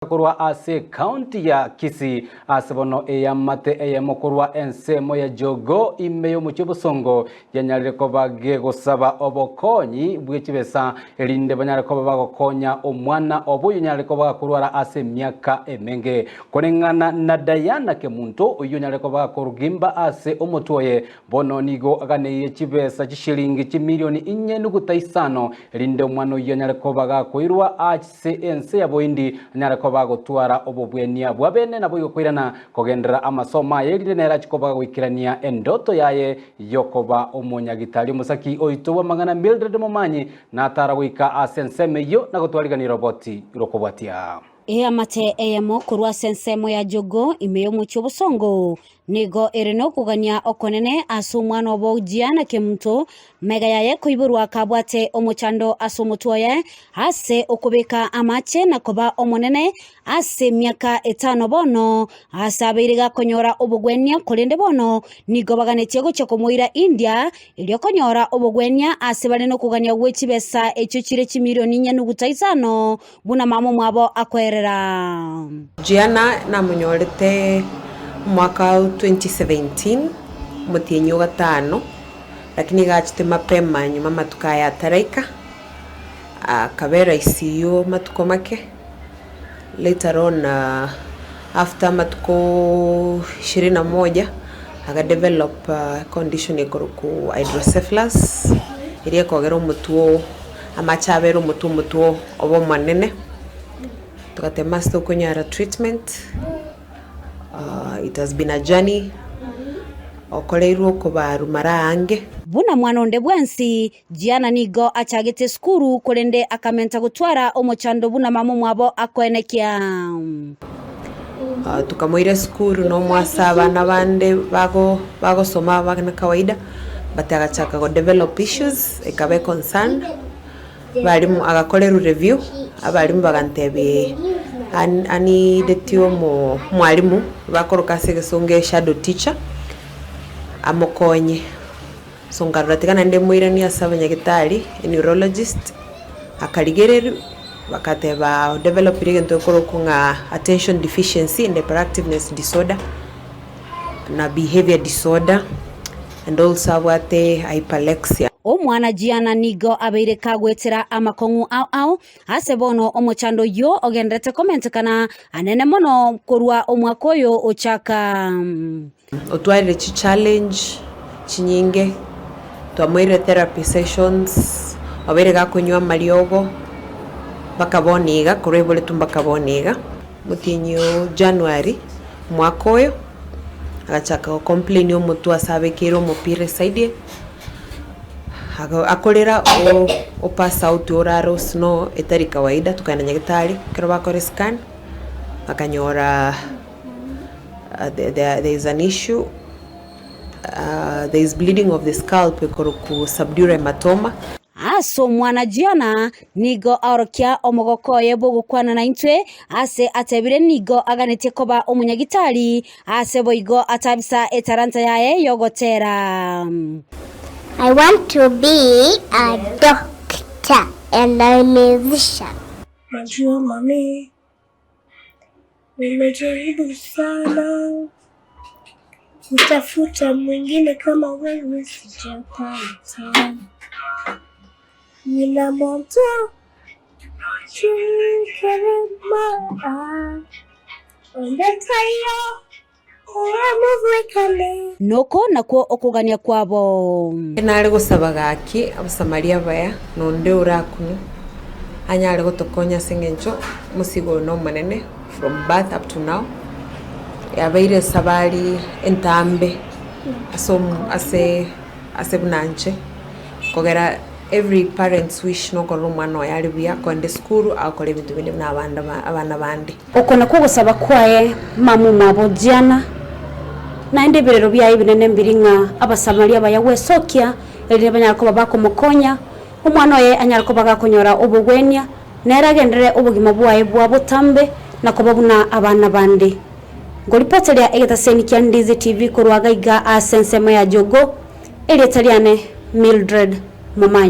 Kurwa ase county ya Kisii asebono eyamate eyemokurwa ensemo ya jogo imeyo muchibusongo yanyarire ko bage gusaba obokonyi bw'ekibesa elinde banyare ko bagokonya omwana obuyo nyarire ko bagakurwara ase myaka emenge konengana na Diana Kemunto uyo nyarire ko bagakurugimba ase omutwoye bono nigo aganeye kibesa kishilingi kimilioni 4.5 elinde omwana uyo nyarire ko bagakwirwa ase ense ya boindi nyarire bagotwara obobwenia bwabene nabo yokwirana kogendera amasoma yerire nera chikoba gwikirania endoto yaye yokoba omonyagitali musaki oitowa mangana Mildred Momanyi na tarawika asenseme yo nagotwariganira roboti rokobwatia amate eyemo kurwa sensemo ya jogo imeyo muchobusongo nigo ereno kugania okonene asumwana obogiana Kemunto mega yaye koiburwa kabwate omuchando asumutwoye ase okubeka amache nakoba omonene ase myaka 5 bono asabiriga konyora obugwenia kolende bono nigo baganetye gocheko moira India ilio konyora obugwenia ase baleno kugania gwechibesa echo chire kimilioni 4.5 buna mamo mwabo akwere Giana na munyorete mwaka 2017 mutienyo gatano lakini gachite mapema nyuma matuka ya taraika kabera isiyo matuko make later on after matuko 21 aga develop condition ikoruku hydrocephalus iriye kogera umutuo amachabera umutuo obo manene tukatema konyara treatment. It has been a journey okoleirwo kubaru maraange buna mwana onde bwansi Giana nigo achagete skuru kolende akamenta gutwara omochando buna mamo mwabo akwenekia tukamoira skuru no mwasaba nabande bago soma bagana kawaida batagachaka go develop issues ekabe concern balimu agakoleru review abalimu bagantebe ani detio mwalimu bakoroka segesonge shadow teacher amokonye songaruratikana nde muirani asabanya gitari neurologist akaligereru bakateba develop irigento korokunga attention deficiency and hyperactiveness disorder na behavior disorder and also wate hyperlexia. Omwana Giana nigo abeire kagwetera amakongu au asebono omochando yo ogendrete komentekana anene mono kurwa omwakoyo ochaka otwaire challenge chinyinge twamwire therapy sessions abere gakonywa mariogo bakaboniga kurebole tumbakaboniga mutinyo January mwakoyo agachaka complain omutu asabekero mupire side akolera o pass out oraro sno etari kawaida tukana nyagitari kero bakore scan akanyora there is an issue there is bleeding of the scalp ku subdural hematoma aso mwana Giana nigo arokia omogokoye bogukwana na intwe ase atebire nigo aganete koba omunyagitari ase boigo atabisa etaranta yaye yogotera. I want to be a doctor and a musician. Najua mami, nimejaribu sana kutafuta mwingine kama wewe sijapata. Nina moto noko nakwo okugania kwabo nari gusaba gaki abasamaria baya nonde urakunu anyare gotokonya sengencho musigo no manene from birth up to now yabaire sabali entambe ase bunanche kogera every parent's wish no kolumano yali bya konde skuru akole bintu bindi na abana bandi okona ko gusaba kwaye mamu mabo Giana na ende birero bya ibinene mbiringa abasamaria bayawe sokia elire banyako babako mukonya umwana ye anyarako bagakonyora obugwenia neragendere obugima bwaye bwa butambe nakobabuna abana bandi ngolipotelya egetaseni kya Ndizi TV kurwaga iga asensemo ya jogo elitaliane Mildred Momanyi.